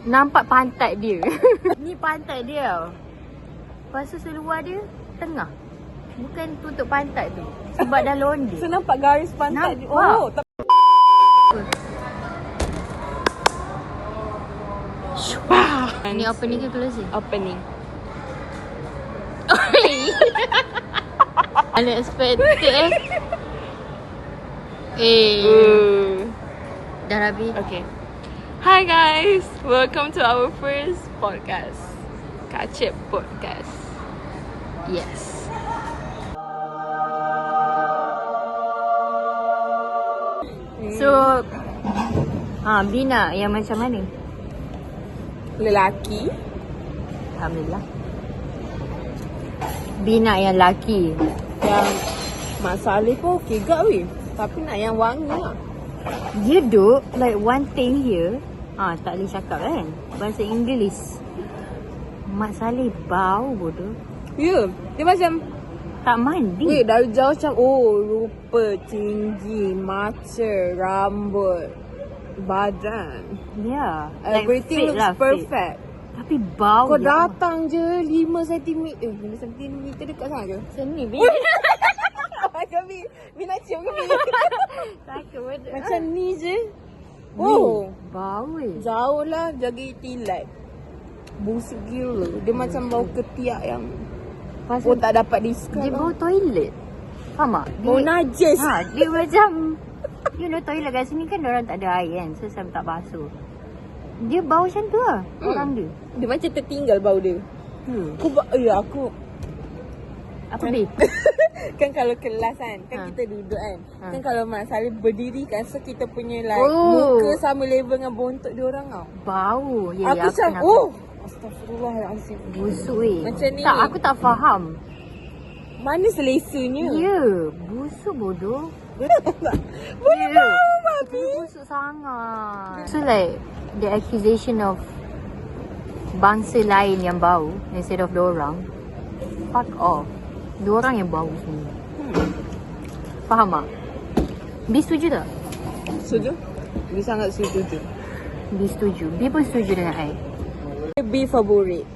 nampak pantat dia. Ni pantat dia. Lepas tu seluar dia tengah. Bukan tutup pantat tu. Sebab dah londe. So nampak garis pantat dia. Nampak. Oh, tapi Ni opening ke closing? opening. Unexpected dah habis. Okay. Hi guys, welcome to our first podcast, Kacip Podcast. Yes. So Bina yang macam mana? Lelaki. Alhamdulillah. Bina yang lelaki. Yang Mak Saleh pun okey gak weh. Tapi nak yang wangi lah. You do like one thing here. Tak boleh cakap kan bahasa Inggeris. Mak Saleh bau bodoh. Ya, dia macam Tak mandi. weh dari jauh macam rupa tinggi, mata, rambut, badan. Ya. Everything fit looks fit. perfect. Tapi bau Kau dia. datang je 5 cm. 5 cm dekat sana je. Seni Bi. Macam Bi nak cium ke Bi? Takut bodoh. Macam ni je. Bau Jauh lah jaga tilat. Busuk gila. Dia macam bau ketiak yang tak dapat discount. Dia bau toilet. Faham tak? Bau najis. Dia macam you know toilet kat sini kan orang tak ada air kan. So saya tak basuh. Dia bau macam tu lah orang dia. Dia macam tertinggal bau dia. Aku Apa kan, Bi? kan kalau kelas kan kita duduk kan. Kan kalau Mak Saleh berdiri kan, so kita punya like muka sama level dengan bontot dia orang tau. Bau. Aku macam astagfirullahalazim. Busuk weh. Macam ni. Tak, aku tak faham. Mana selesanya? Ya, busuk bodoh. Boleh bau babi. Busuk sangat. So like the accusation of bangsa lain yang bau instead of diorang, fuck off. Diorang yang bau semua. Faham tak? Bi setuju tak? Setuju? Dia sangat setuju. Bi setuju. Bi pun setuju dengan I. Bi favorit.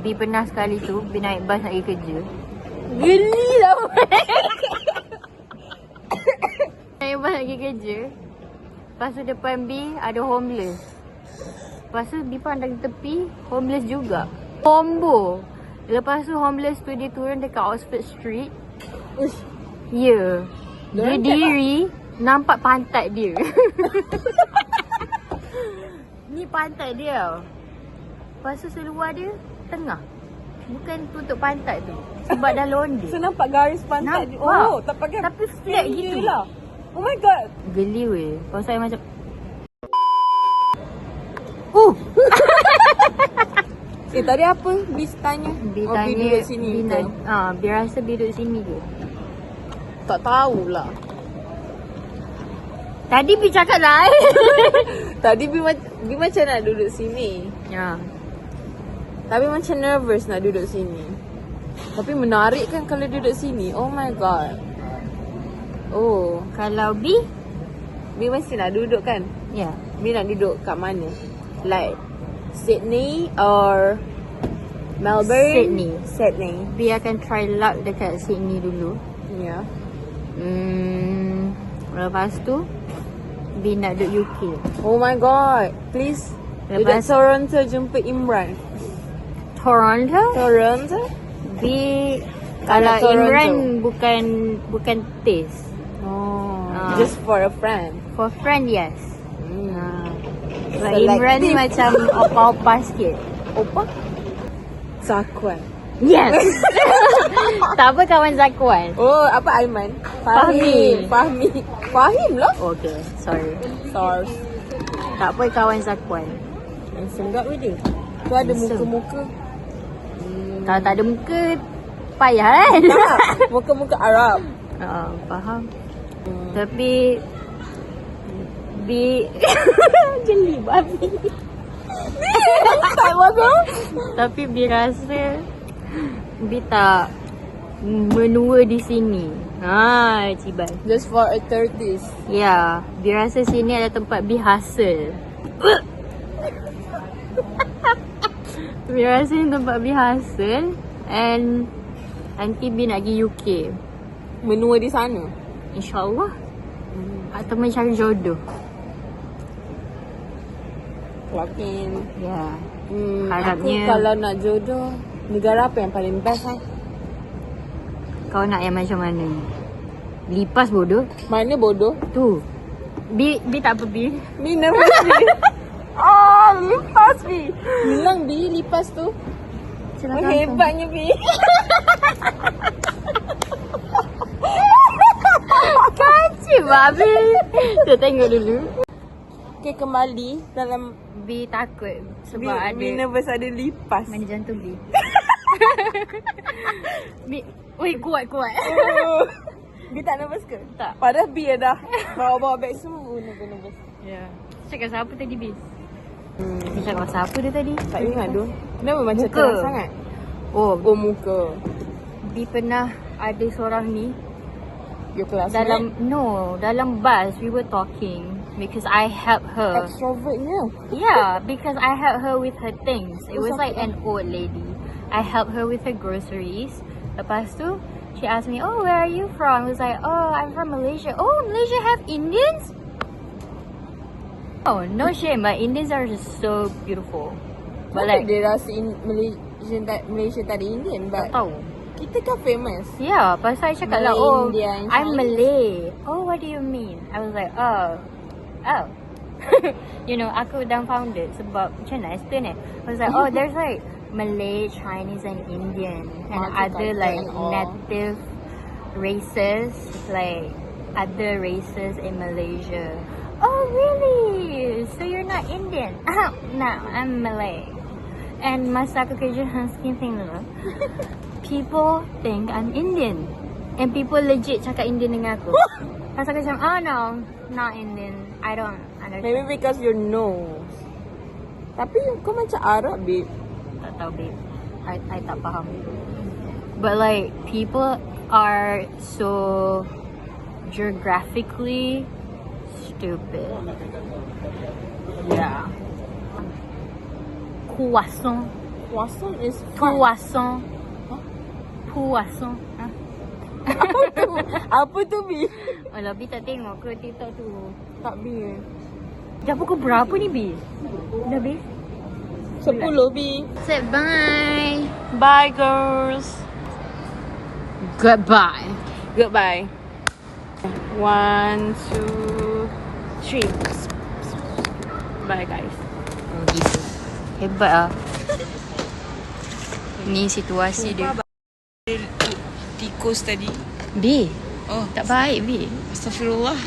Bi pernah sekali tu Bi naik bas nak pergi kerja. Geli lah. Naik bas nak pergi kerja. Lepas tu depan Bi ada homeless. Lepas tu Bi pandang tepi, homeless juga. Combo. Lepas tu homeless tu dia turun dekat Oxford Street. Uish. Ya. Dia Diorang diri nampak pantat dia. Ni pantat dia. Lepas tu seluar dia tengah. Bukan tutup pantat tu. Sebab dah londe. So nampak garis pantat dia. Nampak. Tak pakai. Tapi flat gitu lah. Oh my god. Geli weh. Lepas tu saya macam Tadi apa? Bi tanya. Bi Bi tanya duduk sini ke? Bi rasa Bi duduk sini ke? Tak tahulah. Tadi Bi cakap lain. Tadi Bi macam nak duduk sini. Ya. Tapi macam nervous nak duduk sini. Tapi menarik kan kalau duduk sini. Oh my god. Oh, Kalau Bi? Bi mesti nak duduk kan? Ya. Bi nak duduk kat mana? Like Sydney or Melbourne? Sydney. Bi akan try luck dekat Sydney dulu. Ya. Lepas tu Bi nak duduk UK. Oh my god. Please. Duduk Toronto jumpa Imran. Toronto? Bi Kalau kalau Toronto. Imran bukan taste. Just for a friend. For friend, yes. But So, like Imran ni macam opa-opa sikit. Opa? Zakwan. Yes. Tak apa kawan Zakwan. Oh, apa Aiman? Fahmi. Fahim lah. Okay, sorry. Stars. Tak apa kawan Zakwan. Handsome gak dia. Tu ada Handsome. muka-muka. Kalau tak ada muka, payah kan? Muka-muka Arab. Faham. Tapi Bi Geli babi. Tak bagus. Tapi Bi rasa Bi tak menua di sini. Cibai. Just for a 30s. Ya, Bi rasa sini ada tempat Bi hustle. Bi rasa ni tempat Bi hustle. And nanti Bi nak pergi UK. Menua di sana. InsyaAllah. Atau mencari jodoh. Yakin. Ya. Aku Harapnya kalau nak jodoh, negara apa yang paling best kau nak yang macam mana? Lipas bodoh. Mana bodoh? Tu. Bi tak apa Bi. Bi nervous Bi. Lipas Bi. Bilang Bi lipas tu. Silakan. Hebatnya Bi. Kacik babi. Kita tengok dulu. Okay, kembali dalam Bi takut sebab Bi nervous ada lipas. mana jantung Bi. Bi, oi kuat. Bi tak nervous ke? Tak. Padahal Bi dah bawa beg semua nervous. Ya. Cakap siapa tadi Bi? Bi cakap siapa dia tadi? Tak ingat tu. Kenapa macam Muka. terang sangat? Oh, Oh, muka. Bi pernah ada seorang ni Your classmate. dalam bus we were talking because I helped her. Extrovertnya. Yeah, because I helped her with her things. It was What's like an old lady. I helped her with her groceries. Lepas tu, she asked me, "Oh, where are you from?" I was like, "Oh, I'm from Malaysia." "Oh, Malaysia have Indians?" Oh, no shame, but Indians are just so beautiful. But But like, dia rasa Malaysia tak ada Indian, but tak tahu. kita kan famous. Yeah, pasal I cakap lah, Malay, oh, Indian, I'm Chinese." Malay. Oh, what do you mean? I was like, oh. You know, aku dumbfounded sebab macam mana explain it? I was like, oh, there's like Malay, Chinese and Indian and other Multicultural like and all. native races, like other races in Malaysia. Oh, really? So you're not Indian? No, I'm Malay. And masa aku kerja Skin Finger, people think I'm Indian. And people legit cakap Indian dengan aku. Pasal aku macam, oh no, not Indian. I don't understand. Maybe because your nose. Tapi kau macam Arab, babe. Tak tahu babe. I tak faham. But like, people are so geographically stupid. Yeah. Croissant. Croissant is fun. Croissant. Huh? Croissant. Apa tu, Bi? Alah, Bi tak tengok ke TikTok tu? Tak, Bi. Dah pukul berapa ni, Bi? Dah, Bi? 10, Bi. Say bye. Bye, girls. Goodbye. Goodbye. 1, 2, 3. Bye, guys. Oh, gitu. Hebat ah. Ni situasi dia. Tikus tadi. Bi, Oh, tak baik, Bi. astagfirullah.